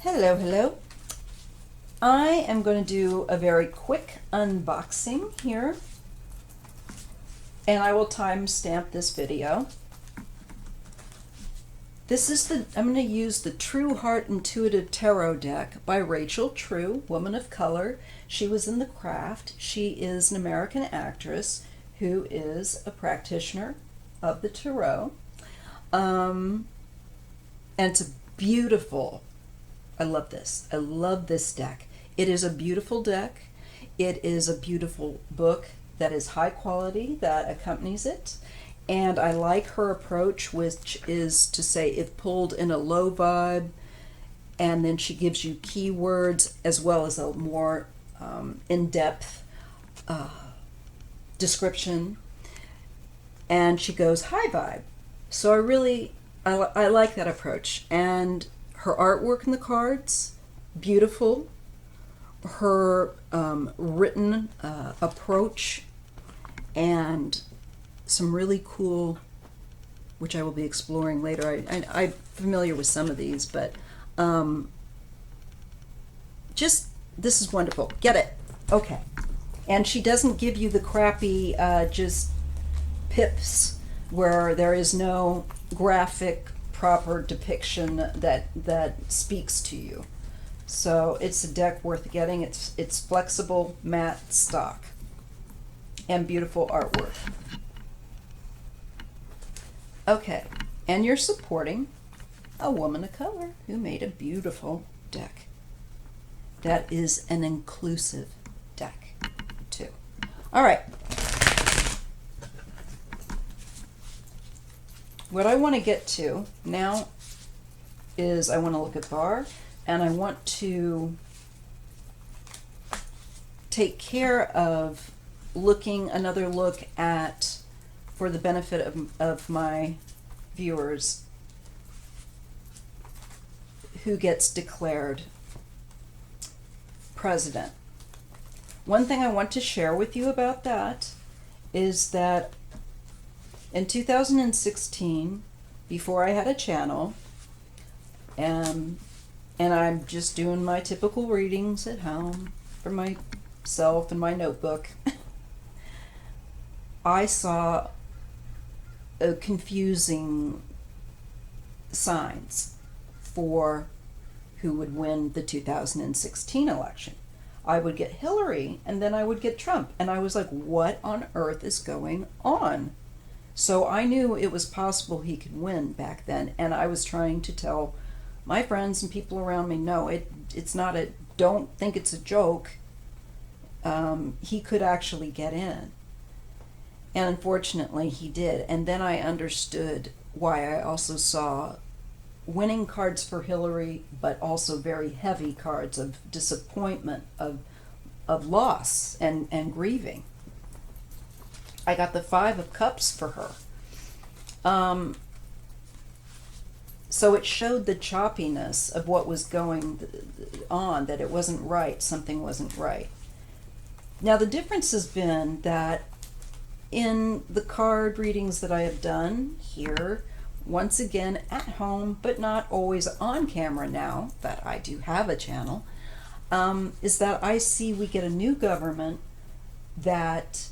Hello, hello. I am going to do a very quick unboxing here, and I will timestamp this video. I'm going to use the True Heart Intuitive Tarot deck by Rachel True, woman of color. She was in The Craft. She is an American actress who is a practitioner of the tarot. And it's a beautiful, I love this. I love this deck. It is a beautiful deck. It is a beautiful book that is high quality, that accompanies it. And I like her approach, which is to say if pulled in a low vibe, and then she gives you keywords as well as a more in-depth description. And she goes high vibe. So I like that approach. And her artwork in the cards, beautiful. Her written approach and some really cool, which I will be exploring later. I'm familiar with some of these, but just, this is wonderful. Get it. Okay. And she doesn't give you the crappy just pips where there is no graphic proper depiction that speaks to you. So it's a deck worth getting. It's flexible, matte stock, and beautiful artwork. Okay, and you're supporting a woman of color who made a beautiful deck. That is an inclusive deck, too. All right. What I want to get to now is I want to look at Bar, and I want to take care of another look at, for the benefit of my viewers, who gets declared president. One thing I want to share with you about that is that in 2016, before I had a channel, and I'm just doing my typical readings at home for myself and my notebook, I saw confusing signs for who would win the 2016 election. I would get Hillary, and then I would get Trump, and I was like, what on earth is going on? So I knew it was possible he could win back then, and I was trying to tell my friends and people around me, no, it's not don't think it's a joke. He could actually get in. And unfortunately he did. And then I understood why. I also saw winning cards for Hillary, but also very heavy cards of disappointment, of loss and grieving. I got the 5 of Cups for her. So it showed the choppiness of what was going on, that it wasn't right, something wasn't right. Now the difference has been that in the card readings that I have done here, once again at home, but not always on camera now that I do have a channel, is that I see we get a new government that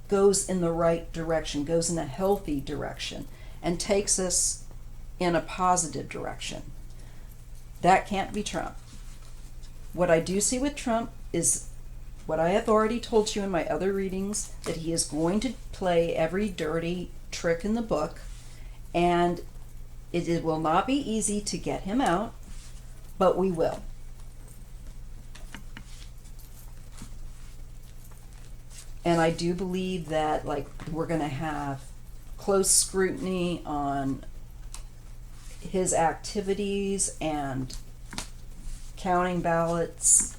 goes in the right direction, goes in a healthy direction, and takes us in a positive direction. That can't be Trump. What I do see with Trump is what I have already told you in my other readings, that he is going to play every dirty trick in the book, and it will not be easy to get him out, but we will. And I do believe that, like, we're going to have close scrutiny on his activities and counting ballots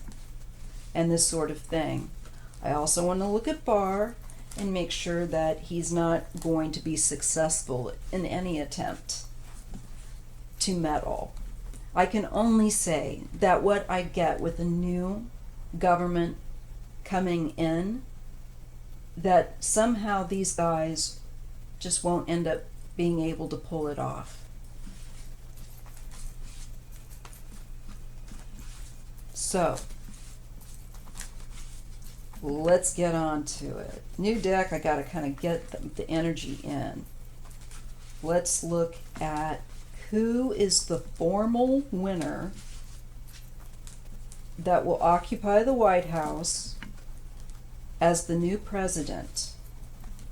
and this sort of thing. I also want to look at Barr and make sure that he's not going to be successful in any attempt to meddle. I can only say that what I get with a new government coming in, that somehow these guys just won't end up being able to pull it off. So, let's get on to it. New deck, I gotta kind of get the energy in. Let's look at who is the formal winner that will occupy the White House as the new president.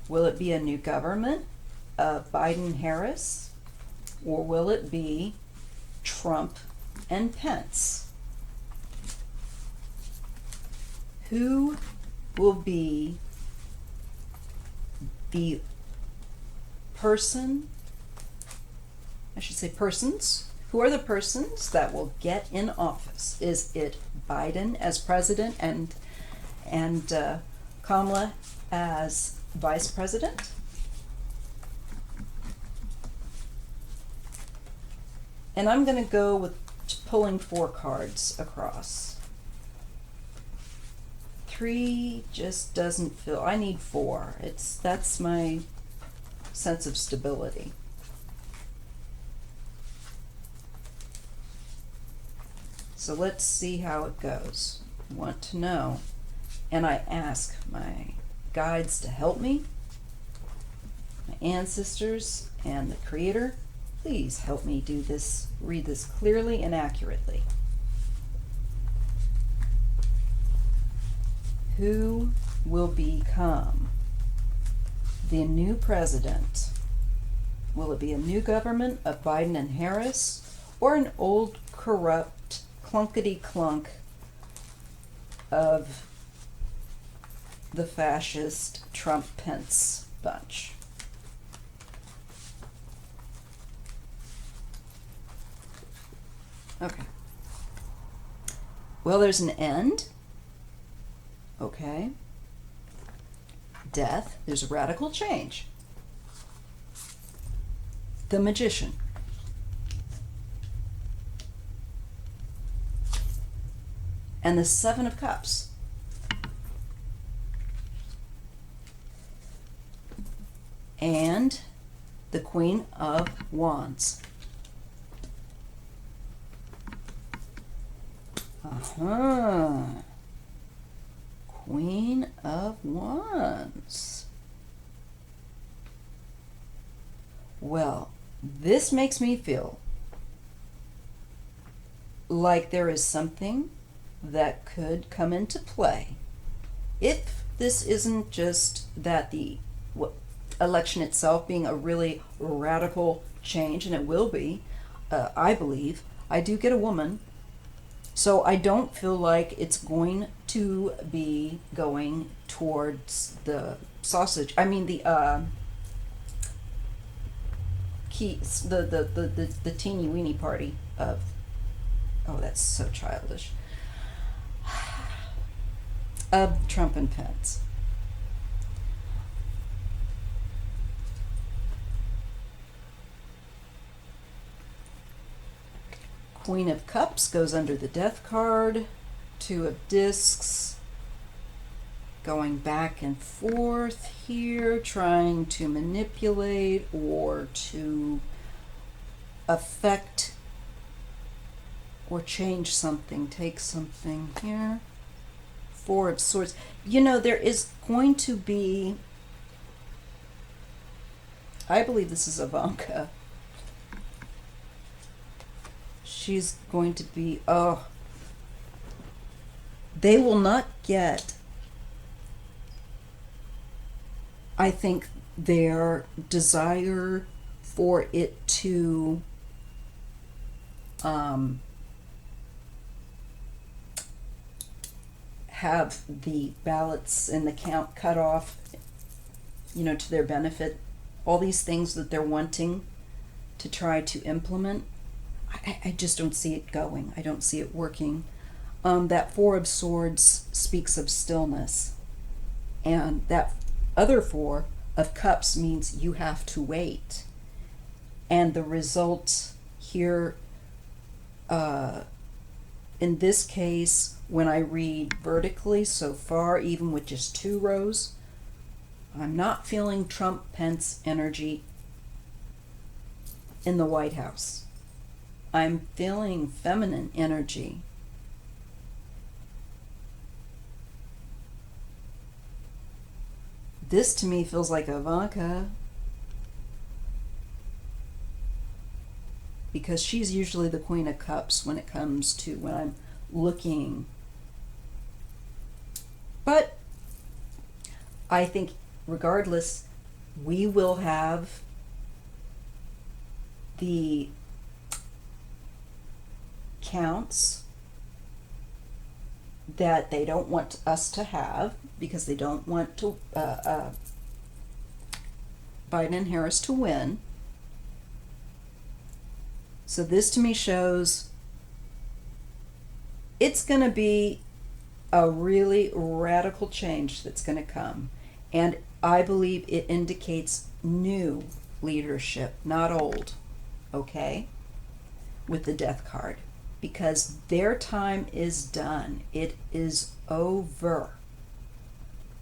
Will it be a new government of Biden-Harris, or will it be Trump and Pence? Who will be the person, I should say persons, who are the persons that will get in office? Is it Biden as president and Kamala as vice president? And I'm going to go with pulling 4 cards across. 3 just doesn't feel, I need 4. That's my sense of stability. So let's see how it goes. I want to know. And I ask my guides to help me, my ancestors and the Creator, please help me do this, read this clearly and accurately. Who will become the new president? Will it be a new government of Biden and Harris, or an old, corrupt, clunkety-clunk of the fascist Trump-Pence bunch? Okay. Well, there's an end. Okay. Death. There's a radical change. The Magician. And the 7 of Cups. And the Queen of Wands. Queen of Wands. Well, this makes me feel like there is something that could come into play if this isn't just that the election itself being a really radical change, and it will be, I believe. I do get a woman, so I don't feel like it's going to be going towards the sausage. I mean the the teeny weeny party of, oh, that's so childish, of Trump and Pence. Queen of Cups goes under the Death card. 2 of Discs. Going back and forth here, trying to manipulate or to affect or change something, take something here. 4 of Swords. You know, there is going to be, I believe this is Ivanka. She's going to be, oh, they will not get, I think, their desire for it to have the ballots and the count cut off, you know, to their benefit. All these things that they're wanting to try to implement, I just don't see it going. I don't see it working. That 4 of Swords speaks of stillness. And that other 4 of Cups means you have to wait. And the result here, in this case, when I read vertically so far, even with just 2 rows, I'm not feeling Trump-Pence energy in the White House. I'm feeling feminine energy This to me feels like Ivanka, because she's usually the Queen of Cups when it comes to when I'm looking. But I think regardless, we will have the counts that they don't want us to have, because they don't want to Biden and Harris to win. So this to me shows it's going to be a really radical change that's going to come. And I believe it indicates new leadership, not old, okay, with the death card. Because their time is done. It is over.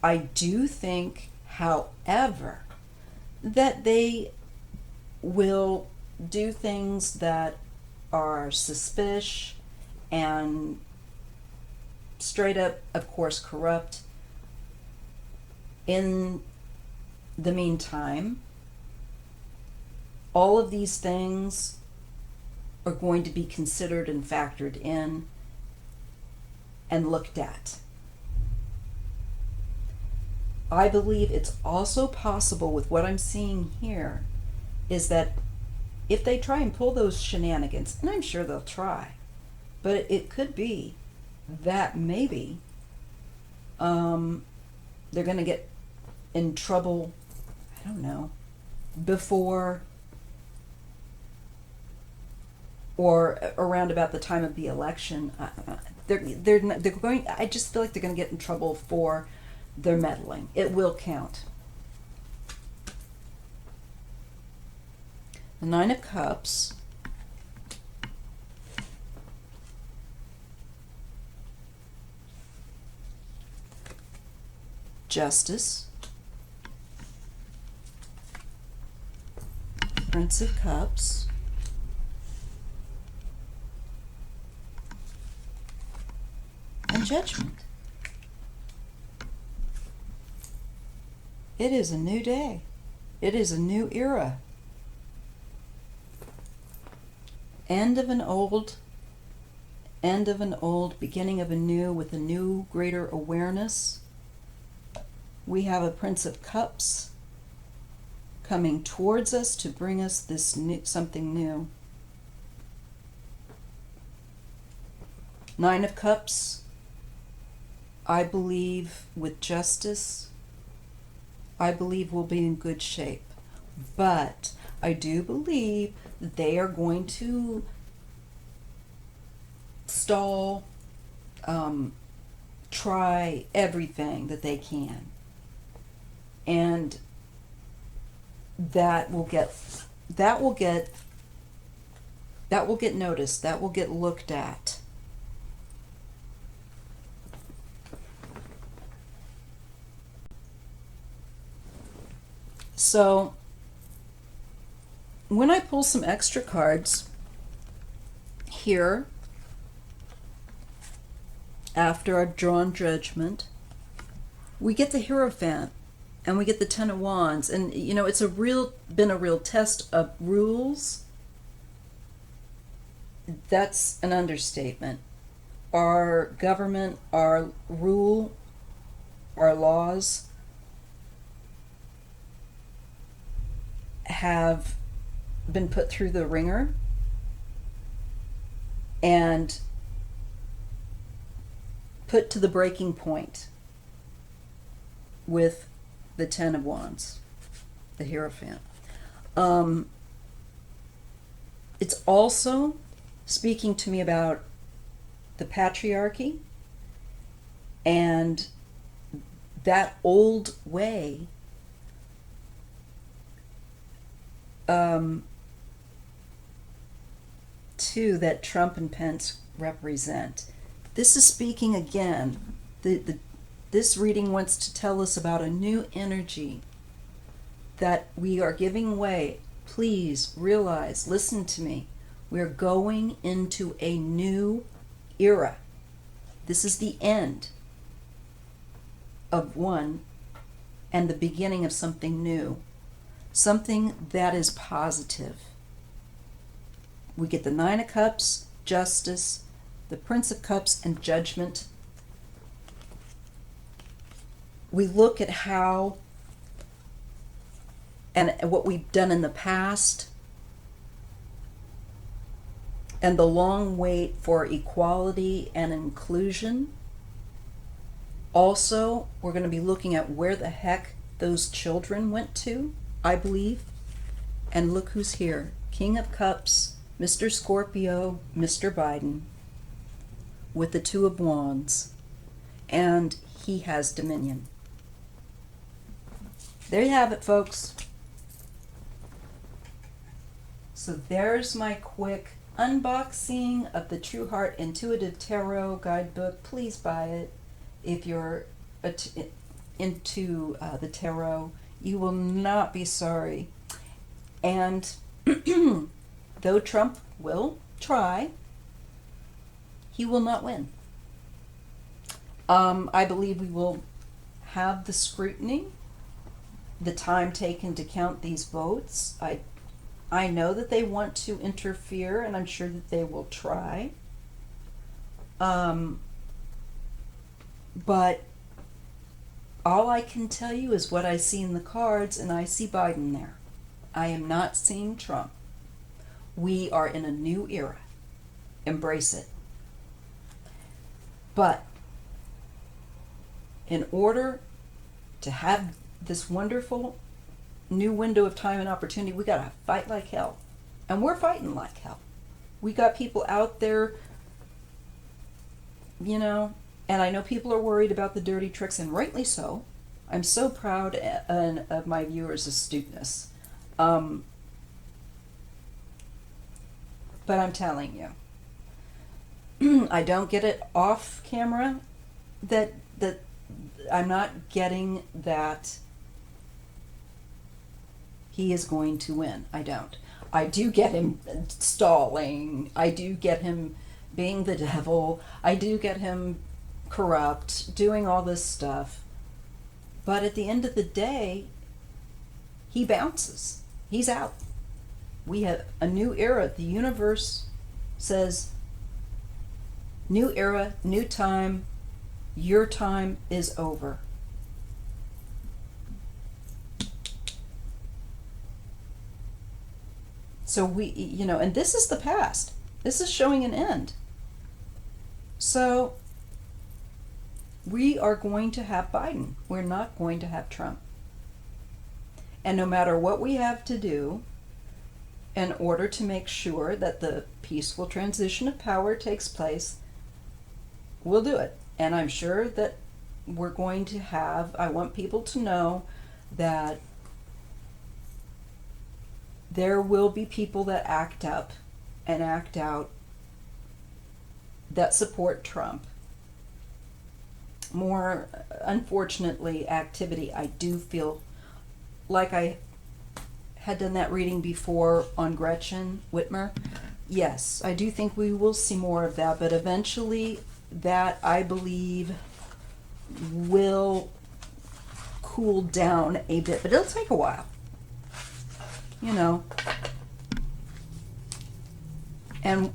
I do think, however, that they will do things that are suspicious and straight up, of course, corrupt. In the meantime, all of these things are going to be considered and factored in and looked at. I believe it's also possible with what I'm seeing here is that if they try and pull those shenanigans, and I'm sure they'll try, but it could be that maybe they're going to get in trouble, I don't know, before or around about the time of the election. They're going. I just feel like they're going to get in trouble for their meddling. It will count. The Nine of Cups. Justice. Prince of Cups. And Judgment. It is a new day. It is a new era. End of an old, beginning of a new, with a new, greater awareness. We have a Prince of Cups coming towards us to bring us this new, something new. Nine of Cups, I believe with justice, I believe we'll be in good shape. But I do believe that they are going to stall, try everything that they can. And that will get noticed, that will get looked at. So when I pull some extra cards here after I've drawn Judgment, we get the Hierophant and we get the Ten of Wands. And you know, it's been a real test of rules. That's an understatement. Our government, our rule, our laws have been put through the ringer and put to the breaking point with the Ten of Wands, the Hierophant. It's also speaking to me about the patriarchy and that old way too, that Trump and Pence represent. This is speaking again. This reading wants to tell us about a new energy that we are giving way. Please realize, listen to me. We're going into a new era. This is the end of one and the beginning of something new, something that is positive. We get the Nine of Cups, Justice, the Prince of Cups, and Judgment. We look at how and what we've done in the past and the long wait for equality and inclusion. Also, we're going to be looking at where the heck those children went to, I believe. And look who's here. King of Cups, Mr. Scorpio, Mr. Biden, with the Two of Wands. And he has dominion. There you have it, folks. So there's my quick unboxing of the True Heart Intuitive Tarot Guidebook. Please buy it if you're into the tarot. You will not be sorry. And though Trump will try, he will not win. I believe we will have the scrutiny, the time taken to count these votes. I know that they want to interfere, and I'm sure that they will try. But all I can tell you is what I see in the cards, and I see Biden there. I am not seeing Trump. We are in a new era. Embrace it. But in order to have this wonderful new window of time and opportunity, we gotta fight like hell. And we're fighting like hell. We got people out there, you know, and I know people are worried about the dirty tricks, and rightly so. I'm so proud of my viewers' astuteness. But I'm telling you, I don't get it off camera that I'm not getting that he is going to win. I don't. I do get him stalling. I do get him being the devil. I do get him corrupt, doing all this stuff. But at the end of the day, he bounces. He's out. We have a new era. The universe says, new era, new time. Your time is over. So we, you know, and this is the past. This is showing an end. So we are going to have Biden. We're not going to have Trump. And no matter what we have to do in order to make sure that the peaceful transition of power takes place, we'll do it. And I'm sure that we're going to have, I want people to know that there will be people that act up and act out that support Trump. More, unfortunately, activity. I do feel like I had done that reading before on Gretchen Whitmer. Yes, I do think we will see more of that, but eventually that, I believe, will cool down a bit, but it'll take a while. You know. And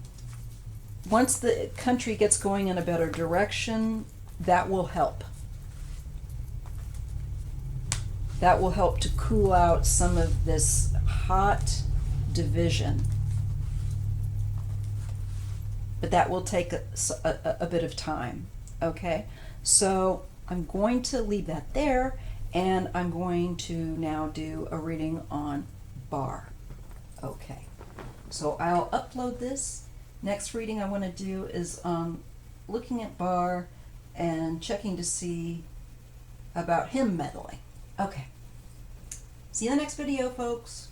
once the country gets going in a better direction, that will help. That will help to cool out some of this hot division. But that will take a bit of time. Okay? So I'm going to leave that there, and I'm going to now do a reading on Bar. Okay. So I'll upload this. Next reading I want to do is looking at Bar and checking to see about him meddling. Okay. See you in the next video, folks.